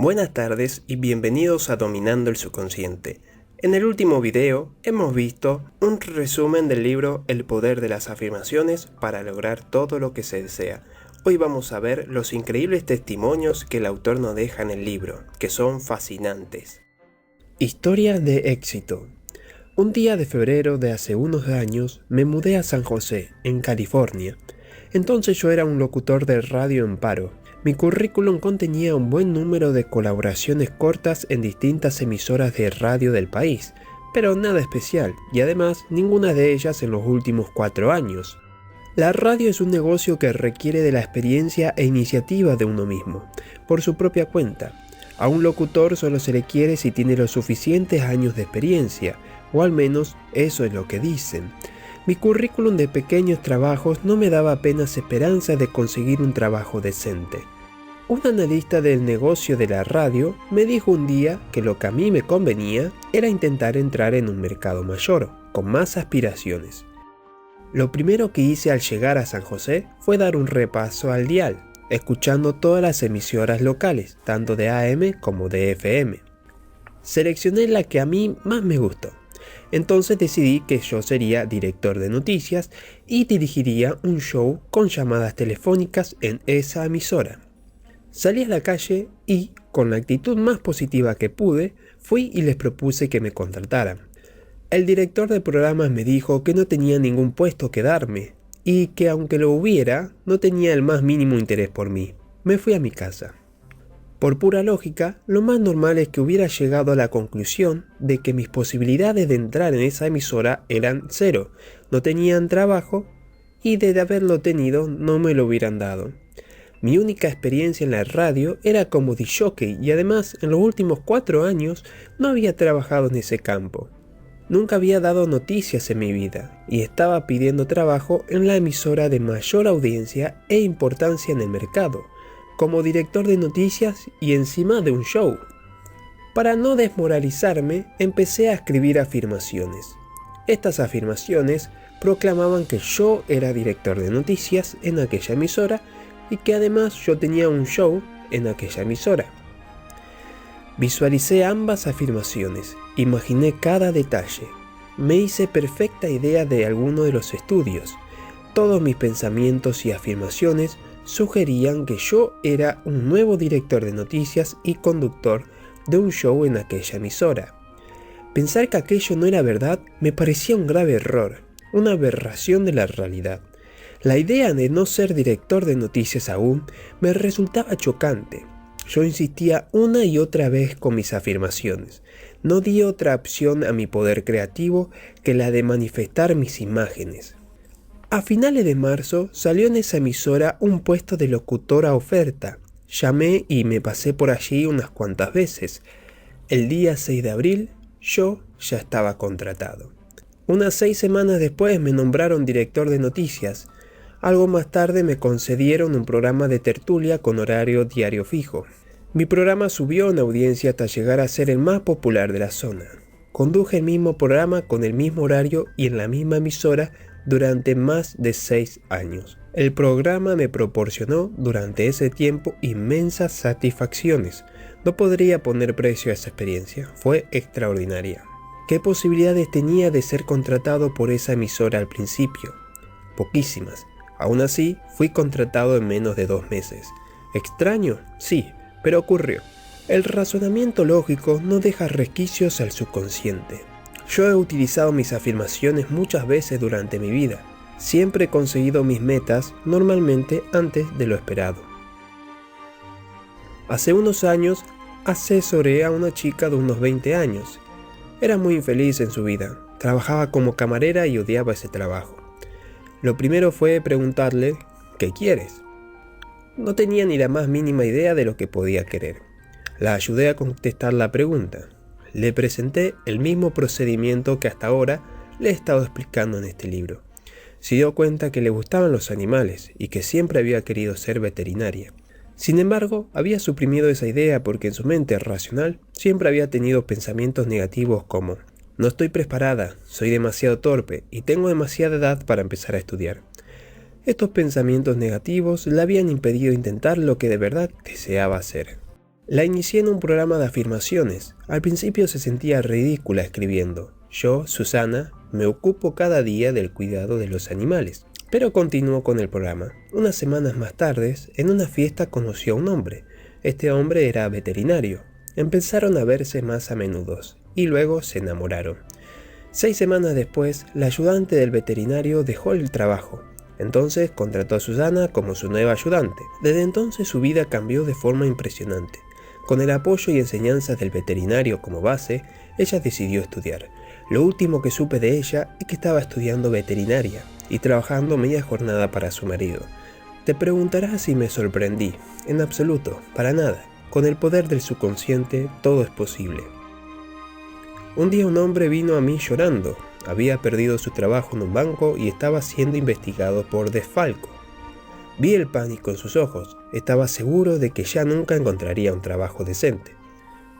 Buenas tardes y bienvenidos a Dominando el Subconsciente. En el último video hemos visto un resumen del libro El poder de las afirmaciones para lograr todo lo que se desea. Hoy vamos a ver los increíbles testimonios que el autor nos deja en el libro, que son fascinantes. Historia de éxito. Un día de febrero de hace unos años me mudé a San José, en California. Entonces yo era un locutor de radio en paro. Mi currículum contenía un buen número de colaboraciones cortas en distintas emisoras de radio del país, pero nada especial, y además ninguna de ellas en los últimos 4 años. La radio es un negocio que requiere de la experiencia e iniciativa de uno mismo, por su propia cuenta. A un locutor solo se le quiere si tiene los suficientes años de experiencia, o al menos eso es lo que dicen. Mi currículum de pequeños trabajos no me daba apenas esperanza de conseguir un trabajo decente. Un analista del negocio de la radio me dijo un día que lo que a mí me convenía era intentar entrar en un mercado mayor, con más aspiraciones. Lo primero que hice al llegar a San José fue dar un repaso al dial, escuchando todas las emisoras locales, tanto de AM como de FM. Seleccioné la que a mí más me gustó. Entonces decidí que yo sería director de noticias y dirigiría un show con llamadas telefónicas en esa emisora. Salí a la calle y, con la actitud más positiva que pude, fui y les propuse que me contrataran. El director de programas me dijo que no tenía ningún puesto que darme y que aunque lo hubiera, no tenía el más mínimo interés por mí. Me fui a mi casa. Por pura lógica, lo más normal es que hubiera llegado a la conclusión de que mis posibilidades de entrar en esa emisora eran 0, no tenían trabajo y de haberlo tenido no me lo hubieran dado. Mi única experiencia en la radio era como disc-jockey y además en los últimos 4 años no había trabajado en ese campo. Nunca había dado noticias en mi vida y estaba pidiendo trabajo en la emisora de mayor audiencia e importancia en el mercado, como director de noticias y encima de un show. Para no desmoralizarme, empecé a escribir afirmaciones. Estas afirmaciones proclamaban que yo era director de noticias en aquella emisora y que además yo tenía un show en aquella emisora. Visualicé ambas afirmaciones, imaginé cada detalle. Me hice perfecta idea de alguno de los estudios. Todos mis pensamientos y afirmaciones sugerían que yo era un nuevo director de noticias y conductor de un show en aquella emisora. Pensar que aquello no era verdad me parecía un grave error, una aberración de la realidad. La idea de no ser director de noticias aún me resultaba chocante. Yo insistía una y otra vez con mis afirmaciones. No di otra opción a mi poder creativo que la de manifestar mis imágenes. A finales de marzo salió en esa emisora un puesto de locutor a oferta. Llamé y me pasé por allí unas cuantas veces. El día 6 de abril yo ya estaba contratado. Unas 6 semanas después me nombraron director de noticias. Algo más tarde me concedieron un programa de tertulia con horario diario fijo. Mi programa subió en audiencia hasta llegar a ser el más popular de la zona. Conduje el mismo programa con el mismo horario y en la misma emisora durante más de 6 años. El programa me proporcionó durante ese tiempo inmensas satisfacciones. No podría poner precio a esa experiencia, fue extraordinaria. ¿Qué posibilidades tenía de ser contratado por esa emisora al principio? Poquísimas. Aún así, fui contratado en menos de 2 meses. ¿Extraño? Sí, pero ocurrió. El razonamiento lógico no deja resquicios al subconsciente. Yo he utilizado mis afirmaciones muchas veces durante mi vida. Siempre he conseguido mis metas normalmente antes de lo esperado. Hace unos años asesoré a una chica de unos 20 años. Era muy infeliz en su vida. Trabajaba como camarera y odiaba ese trabajo. Lo primero fue preguntarle, ¿qué quieres? No tenía ni la más mínima idea de lo que podía querer. La ayudé a contestar la pregunta. Le presenté el mismo procedimiento que hasta ahora le he estado explicando en este libro. Se dio cuenta que le gustaban los animales y que siempre había querido ser veterinaria. Sin embargo, había suprimido esa idea porque en su mente racional siempre había tenido pensamientos negativos como no estoy preparada, soy demasiado torpe y tengo demasiada edad para empezar a estudiar. Estos pensamientos negativos le habían impedido intentar lo que de verdad deseaba hacer. La inicié en un programa de afirmaciones. Al principio se sentía ridícula escribiendo: yo, Susana, me ocupo cada día del cuidado de los animales. Pero continuó con el programa. Unas semanas más tarde, en una fiesta conoció a un hombre. Este hombre era veterinario. Empezaron a verse más a menudo y luego se enamoraron. 6 semanas después, la ayudante del veterinario dejó el trabajo. Entonces contrató a Susana como su nueva ayudante. Desde entonces su vida cambió de forma impresionante. Con el apoyo y enseñanzas del veterinario como base, ella decidió estudiar. Lo último que supe de ella es que estaba estudiando veterinaria y trabajando media jornada para su marido. Te preguntarás si me sorprendí. En absoluto, para nada. Con el poder del subconsciente, todo es posible. Un día un hombre vino a mí llorando. Había perdido su trabajo en un banco y estaba siendo investigado por desfalco. Vi el pánico en sus ojos. Estaba seguro de que ya nunca encontraría un trabajo decente.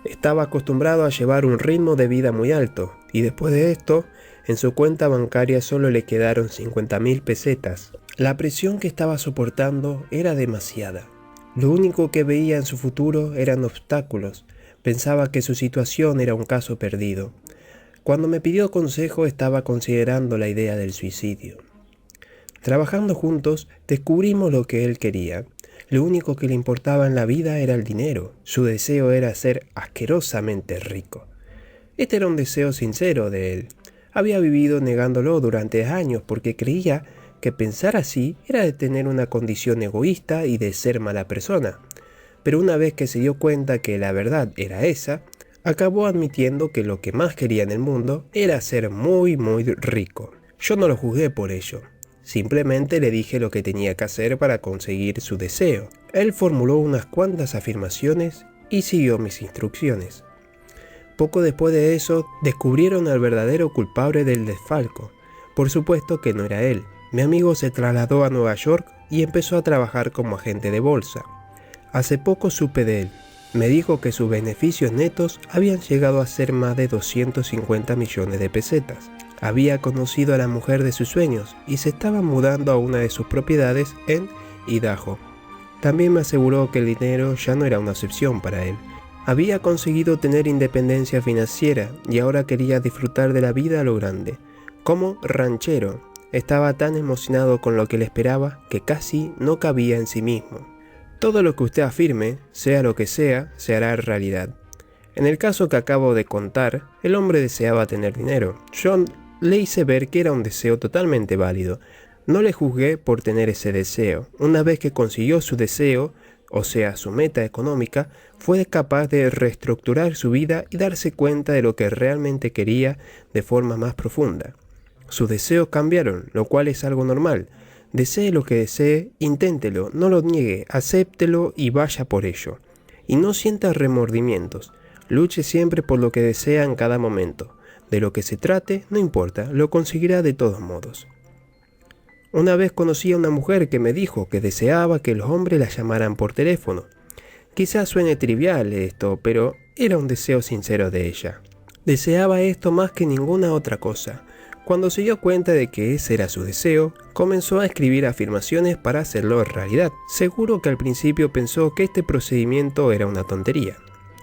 Estaba acostumbrado a llevar un ritmo de vida muy alto, y después de esto, en su cuenta bancaria solo le quedaron 50.000 pesetas. La presión que estaba soportando era demasiada. Lo único que veía en su futuro eran obstáculos. Pensaba que su situación era un caso perdido. Cuando me pidió consejo estaba considerando la idea del suicidio. Trabajando juntos, descubrimos lo que él quería. Lo único que le importaba en la vida era el dinero. Su deseo era ser asquerosamente rico. Este era un deseo sincero de él. Había vivido negándolo durante años porque creía que pensar así era de tener una condición egoísta y de ser mala persona. Pero una vez que se dio cuenta que la verdad era esa, acabó admitiendo que lo que más quería en el mundo era ser muy rico. Yo no lo juzgué por ello. Simplemente le dije lo que tenía que hacer para conseguir su deseo. Él formuló unas cuantas afirmaciones y siguió mis instrucciones. Poco después de eso, descubrieron al verdadero culpable del desfalco. Por supuesto que no era él. Mi amigo se trasladó a Nueva York y empezó a trabajar como agente de bolsa. Hace poco supe de él. Me dijo que sus beneficios netos habían llegado a ser más de 250 millones de pesetas. Había conocido a la mujer de sus sueños y se estaba mudando a una de sus propiedades en Idaho. También me aseguró que el dinero ya no era una opción para él. Había conseguido tener independencia financiera y ahora quería disfrutar de la vida a lo grande. Como ranchero, estaba tan emocionado con lo que le esperaba que casi no cabía en sí mismo. Todo lo que usted afirme, sea lo que sea, se hará realidad. En el caso que acabo de contar, el hombre deseaba tener dinero. Yo le hice ver que era un deseo totalmente válido. No le juzgué por tener ese deseo. Una vez que consiguió su deseo, o sea, su meta económica, fue capaz de reestructurar su vida y darse cuenta de lo que realmente quería de forma más profunda. Sus deseos cambiaron, lo cual es algo normal. Desee lo que desee, inténtelo, no lo niegue, acéptelo y vaya por ello. Y no sienta remordimientos. Luche siempre por lo que desea en cada momento. De lo que se trate, no importa, lo conseguirá de todos modos. Una vez conocí a una mujer que me dijo que deseaba que los hombres la llamaran por teléfono. Quizás suene trivial esto, pero era un deseo sincero de ella. Deseaba esto más que ninguna otra cosa. Cuando se dio cuenta de que ese era su deseo, comenzó a escribir afirmaciones para hacerlo realidad. Seguro que al principio pensó que este procedimiento era una tontería,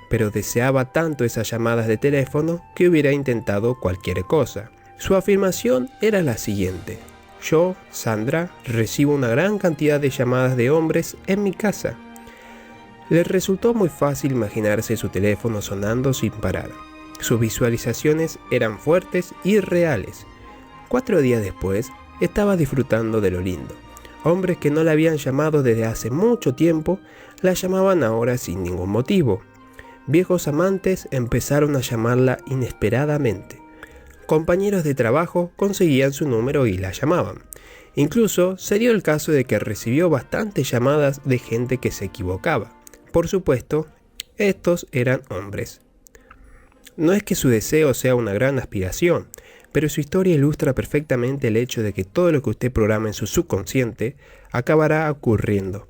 pero deseaba tanto esas llamadas de teléfono que hubiera intentado cualquier cosa. Su afirmación era la siguiente: yo, Sandra, recibo una gran cantidad de llamadas de hombres en mi casa. Le resultó muy fácil imaginarse su teléfono sonando sin parar. Sus visualizaciones eran fuertes y reales. 4 días después, estaba disfrutando de lo lindo. Hombres que no la habían llamado desde hace mucho tiempo, la llamaban ahora sin ningún motivo. Viejos amantes empezaron a llamarla inesperadamente. Compañeros de trabajo conseguían su número y la llamaban. Incluso se dio el caso de que recibió bastantes llamadas de gente que se equivocaba. Por supuesto, estos eran hombres. No es que su deseo sea una gran aspiración, pero su historia ilustra perfectamente el hecho de que todo lo que usted programa en su subconsciente acabará ocurriendo.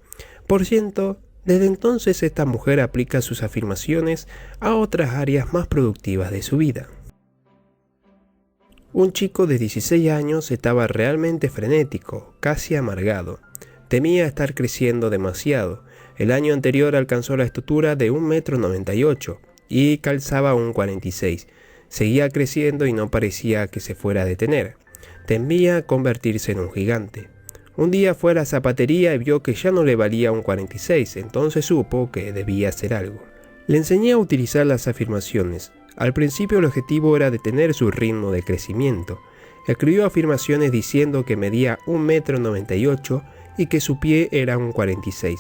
Por cierto, desde entonces esta mujer aplica sus afirmaciones a otras áreas más productivas de su vida. Un chico de 16 años estaba realmente frenético, casi amargado. Temía estar creciendo demasiado. El año anterior alcanzó la estatura de 1,98 m y calzaba un 46. Seguía creciendo y no parecía que se fuera a detener. Temía convertirse en un gigante. Un día fue a la zapatería y vio que ya no le valía un 46, entonces supo que debía hacer algo. Le enseñé a utilizar las afirmaciones. Al principio el objetivo era detener su ritmo de crecimiento. Escribió afirmaciones diciendo que medía 1,98 m y que su pie era un 46.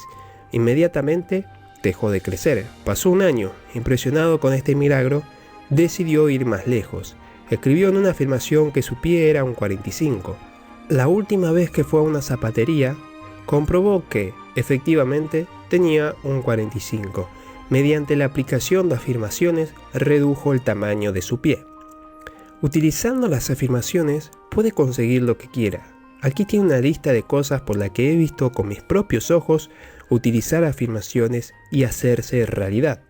Inmediatamente dejó de crecer. Pasó un año. Impresionado con este milagro, decidió ir más lejos. Escribió en una afirmación que su pie era un 45. La última vez que fue a una zapatería, comprobó que, efectivamente, tenía un 45. Mediante la aplicación de afirmaciones, redujo el tamaño de su pie. Utilizando las afirmaciones, puede conseguir lo que quiera. Aquí tiene una lista de cosas por las que he visto con mis propios ojos utilizar afirmaciones y hacerse realidad.